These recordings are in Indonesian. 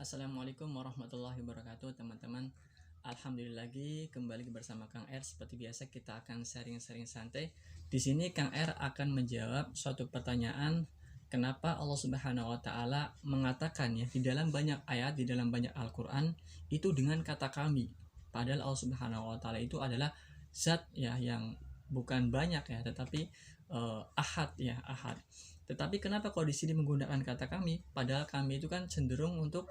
Assalamualaikum warahmatullahi wabarakatuh, teman-teman. Alhamdulillah lagi kembali bersama Kang R. Seperti biasa kita akan sharing-sharing santai. Di sini Kang R akan menjawab suatu pertanyaan, kenapa Allah Subhanahu wa taala mengatakan ya di dalam banyak ayat di dalam banyak Al-Qur'an itu dengan kata kami. Padahal Allah Subhanahu wa taala itu adalah zat ya yang bukan banyak ya, tetapi ahad ya, ahad. Tetapi kenapa kalau di sini menggunakan kata kami, padahal kami itu kan cenderung untuk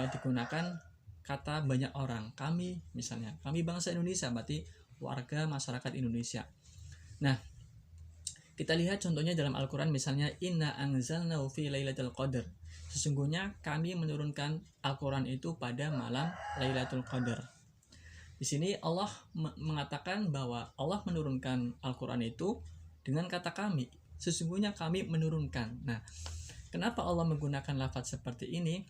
digunakan kata banyak orang. Kami misalnya, kami bangsa Indonesia, berarti warga masyarakat Indonesia. Nah, kita lihat contohnya dalam Al-Quran, misalnya Inna anzalnahu fi lailatul qadar. Sesungguhnya kami menurunkan Al-Quran itu pada malam Lailatul Qadar. Di sini Allah mengatakan bahwa Allah menurunkan Al-Quran itu dengan kata kami. Sesungguhnya kami menurunkan. Nah, kenapa Allah menggunakan lafaz seperti ini?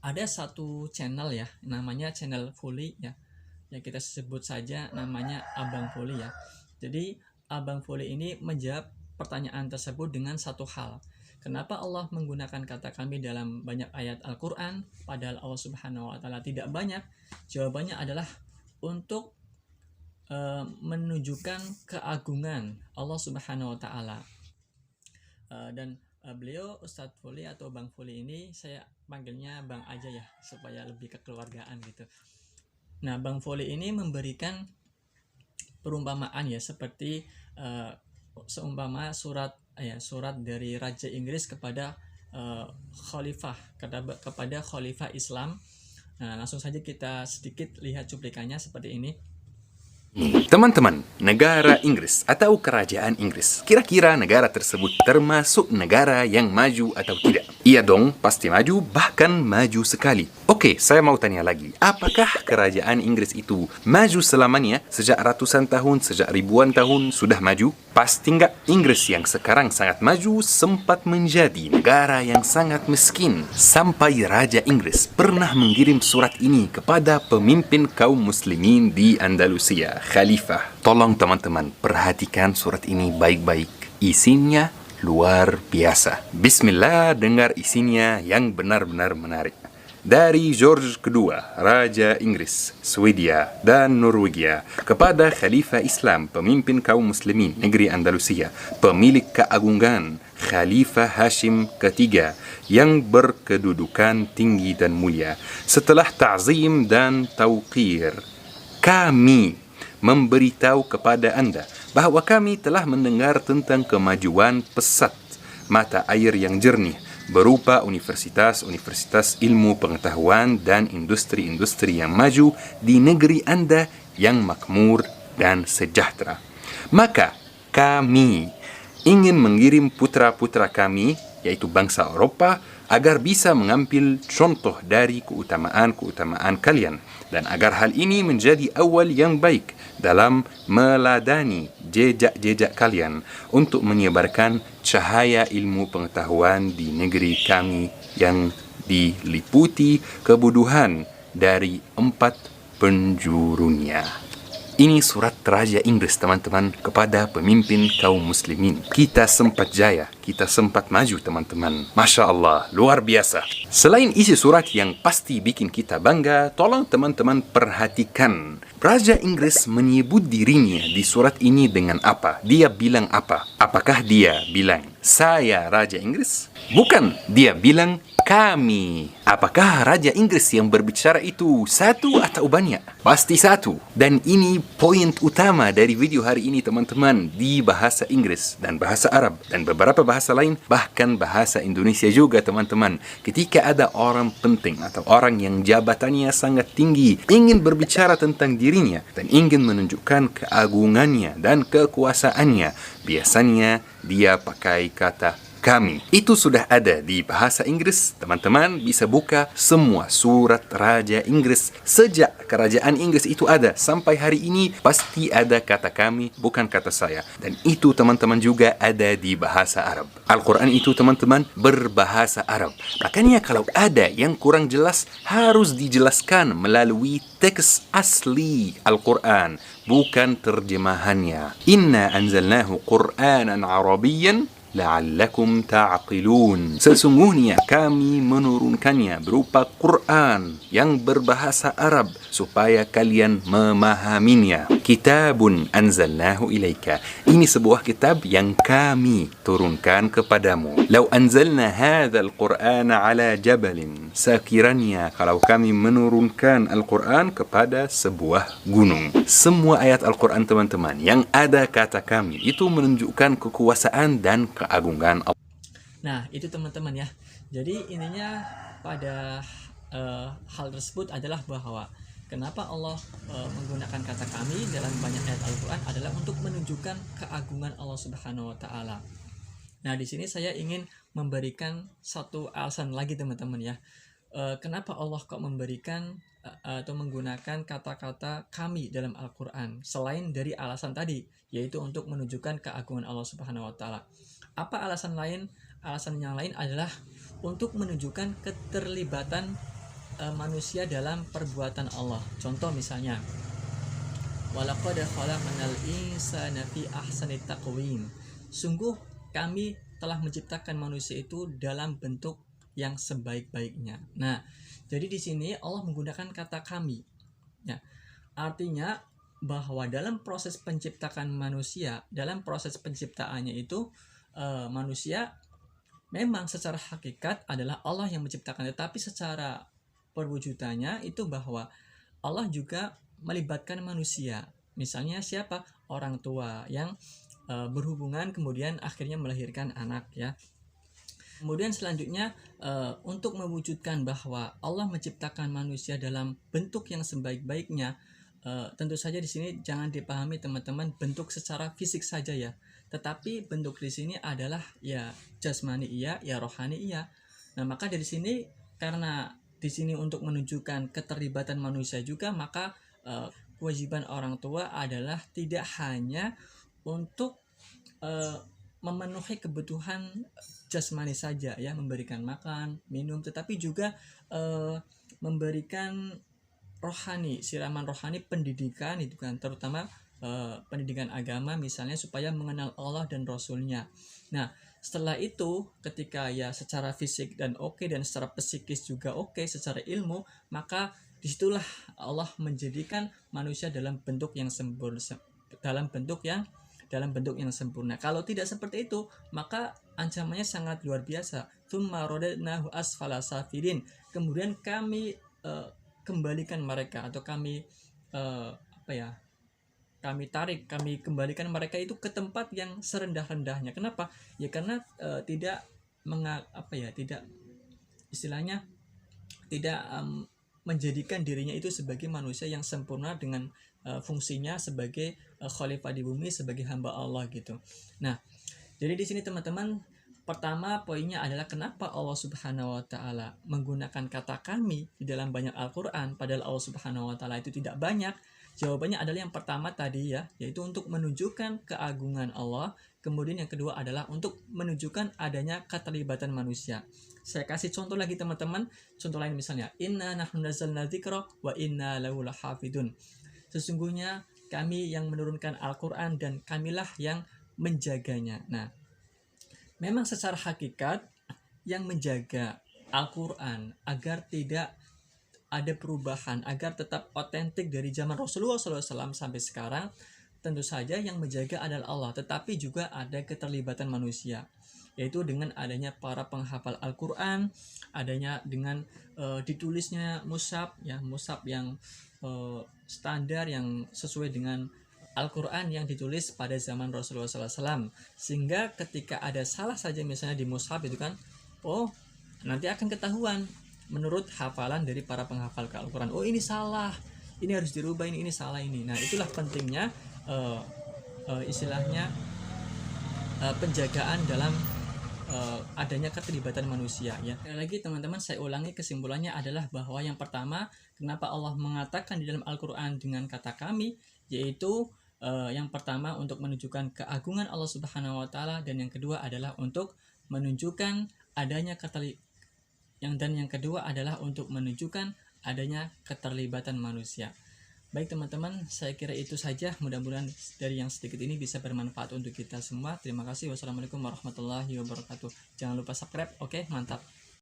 Ada satu channel ya, namanya channel Fuli ya. Ya kita sebut saja namanya Abang Fuli ya. Jadi Abang Fuli ini menjawab pertanyaan tersebut dengan satu hal. Kenapa Allah menggunakan kata kami dalam banyak ayat Al-Quran, padahal Allah Subhanahu wa taala tidak banyak? Jawabannya adalah untuk menunjukkan keagungan Allah Subhanahu wa taala. Dan beliau Ustadz Fuli atau Bang Fuli ini saya panggilnya Bang aja ya, supaya lebih kekeluargaan gitu. Nah, Bang Fuli ini memberikan perumpamaan ya, seperti seumpama surat dari Raja Inggris kepada khalifah, kepada khalifah Islam. Nah, langsung saja kita sedikit lihat cuplikannya seperti ini. Teman-teman, negara Inggris atau kerajaan Inggris, kira-kira negara tersebut termasuk negara yang maju atau tidak? Iya dong, pasti maju, bahkan maju sekali. Oke, saya mau tanya lagi, apakah kerajaan Inggris itu maju selamanya? Sejak ratusan tahun, sejak ribuan tahun sudah maju? Pasti enggak. Inggris yang sekarang sangat maju sempat menjadi negara yang sangat miskin. Sampai Raja Inggris pernah mengirim surat ini kepada pemimpin kaum muslimin di Andalusia, Khalifah. Tolong teman-teman perhatikan surat ini baik-baik. Isinya luar biasa. Bismillah, dengar isinya yang benar-benar menarik. Dari George kedua, Raja Inggris, Swedia, dan Norwegia, kepada Khalifah Islam, pemimpin kaum muslimin negeri Andalusia, pemilik keagungan, Khalifah Hashim ketiga, yang berkedudukan tinggi dan mulia. Setelah ta'zim dan tauqir, kami memberitahu kepada anda bahwa kami telah mendengar tentang kemajuan pesat mata air yang jernih berupa universitas-universitas ilmu pengetahuan dan industri-industri yang maju di negeri anda yang makmur dan sejahtera. Maka kami ingin mengirim putra-putra kami, yaitu bangsa Eropa, agar bisa mengambil contoh dari keutamaan-keutamaan kalian, dan agar hal ini menjadi awal yang baik dalam meladani jejak-jejak kalian untuk menyebarkan cahaya ilmu pengetahuan di negeri kami yang diliputi kebodohan dari 4 penjurunya. Ini surat Raja Inggris, teman-teman, kepada pemimpin kaum muslimin. Kita sempat jaya, kita sempat maju, teman-teman. Masya Allah, luar biasa. Selain isi surat yang pasti bikin kita bangga, tolong teman-teman perhatikan. Raja Inggris menyebut dirinya di surat ini dengan apa? Dia bilang apa? Apakah dia bilang, saya Raja Inggris? Bukan, dia bilang, kami. Apakah Raja Inggris yang berbicara itu satu atau banyak? Pasti satu. Dan ini poin utama dari video hari ini, teman-teman, di bahasa Inggris dan bahasa Arab dan beberapa bahasa lain, bahkan bahasa Indonesia juga, teman-teman. Ketika ada orang penting atau orang yang jabatannya sangat tinggi ingin berbicara tentang dirinya dan ingin menunjukkan keagungannya dan kekuasaannya, biasanya dia pakai kata kami. Itu sudah ada di bahasa Inggris. Teman-teman bisa buka semua surat Raja Inggris. Sejak kerajaan Inggris itu ada sampai hari ini, pasti ada kata kami, bukan kata saya. Dan itu, teman-teman, juga ada di bahasa Arab. Al-Quran itu, teman-teman, berbahasa Arab. Makanya kalau ada yang kurang jelas, harus dijelaskan melalui teks asli Al-Quran, bukan terjemahannya. Inna anzalnahu Qur'anan Arabiyyan la'allakum ta'qilun. Sesungguhnya kami menurunkannya berupa Quran yang berbahasa Arab supaya kalian memahaminya. Kitabun anzalnahu ilaika. Ini sebuah kitab yang kami turunkan kepadamu. Lau anzalna hadzal Qur'ana ala jabalin. Sekiranya kalau kami menurunkan Al-Quran kepada sebuah gunung. Semua ayat Al-Quran teman-teman yang ada kata kami itu menunjukkan kekuasaan dan keagungan Allah. Nah, itu teman-teman ya. Jadi ininya pada hal tersebut adalah bahwa kenapa Allah menggunakan kata kami dalam banyak ayat Al-Quran adalah untuk menunjukkan keagungan Allah Subhanahu wa Ta'ala. Nah, di sini saya ingin memberikan satu alasan lagi teman-teman ya. Kenapa Allah kok memberikan atau menggunakan kata-kata kami dalam Al-Quran selain dari alasan tadi, yaitu untuk menunjukkan keagungan Allah Subhanahu wa Ta'ala. Apa alasan lain? Alasan yang lain adalah untuk menunjukkan keterlibatan manusia dalam perbuatan Allah. Contoh misalnya, walaqad khalaqnal insana fi ahsani taqwim. Sungguh kami telah menciptakan manusia itu dalam bentuk yang sebaik-baiknya. Nah, jadi di sini Allah menggunakan kata kami. Ya, artinya bahwa dalam proses penciptaan manusia, dalam proses penciptaannya itu manusia memang secara hakikat adalah Allah yang menciptakan, tetapi secara perwujudannya itu bahwa Allah juga melibatkan manusia. Misalnya siapa? Orang tua yang berhubungan kemudian akhirnya melahirkan anak ya. Kemudian selanjutnya untuk mewujudkan bahwa Allah menciptakan manusia dalam bentuk yang sebaik-baiknya, tentu saja di sini jangan dipahami teman-teman bentuk secara fisik saja ya, tetapi bentuk di sini adalah ya jasmani iya, ya rohani iya. Nah, maka dari sini karena di sini untuk menunjukkan keterlibatan manusia juga, maka kewajiban orang tua adalah tidak hanya untuk memenuhi kebutuhan jasmani saja ya, memberikan makan, minum, tetapi juga memberikan rohani, siraman rohani, pendidikan itu kan, terutama pendidikan agama misalnya supaya mengenal Allah dan Rasulnya. Nah, setelah itu ketika ya secara fisik dan oke, dan secara psikis juga oke, secara ilmu, maka disitulah Allah menjadikan manusia dalam bentuk yang sempurna, dalam bentuk yang sempurna. Kalau tidak seperti itu, maka ancamannya sangat luar biasa. Tsumma radadnahu asfala safilin. Kemudian kami kembalikan mereka, atau kami kami tarik, kami kembalikan mereka itu ke tempat yang serendah-rendahnya. Kenapa? Ya karena tidak menjadikan dirinya itu sebagai manusia yang sempurna dengan fungsinya sebagai khalifah di bumi, sebagai hamba Allah gitu. Nah, jadi di sini teman-teman, pertama poinnya adalah kenapa Allah Subhanahu wa Ta'ala menggunakan kata kami di dalam banyak Al-Quran, padahal Allah Subhanahu wa Ta'ala itu tidak banyak. Jawabannya adalah yang pertama tadi ya, yaitu untuk menunjukkan keagungan Allah. Kemudian yang kedua adalah untuk menunjukkan adanya keterlibatan manusia. Saya kasih contoh lagi teman-teman. Contoh lain misalnya, inna nahnu nazzalna dzikra wa inna lahu lahafidun. Sesungguhnya kami yang menurunkan Al-Quran dan kamilah yang menjaganya. Nah, memang secara hakikat yang menjaga Al-Quran agar tidak ada perubahan, agar tetap otentik dari zaman Rasulullah SAW sampai sekarang, tentu saja yang menjaga adalah Allah, tetapi juga ada keterlibatan manusia, yaitu dengan adanya para penghafal Al-Quran, adanya dengan ditulisnya mushaf yang standar, yang sesuai dengan Al-Quran yang ditulis pada zaman Rasulullah SAW, sehingga ketika ada salah saja misalnya di mushaf itu kan, nanti akan ketahuan menurut hafalan dari para penghafal Al-Quran, ini salah, ini harus dirubah, ini salah ini. Nah, itulah pentingnya istilahnya penjagaan dalam adanya keterlibatan manusia ya. Sekali lagi teman-teman, saya ulangi, kesimpulannya adalah bahwa yang pertama, kenapa Allah mengatakan di dalam Al-Quran dengan kata kami, yaitu yang pertama untuk menunjukkan keagungan Allah Subhanahu wa Ta'ala, dan yang kedua adalah untuk menunjukkan adanya yang kedua adalah untuk menunjukkan adanya keterlibatan manusia. Baik teman-teman, saya kira itu saja. Mudah-mudahan dari yang sedikit ini bisa bermanfaat untuk kita semua. Terima kasih. Wassalamualaikum warahmatullahi wabarakatuh. Jangan lupa subscribe. Oke, mantap.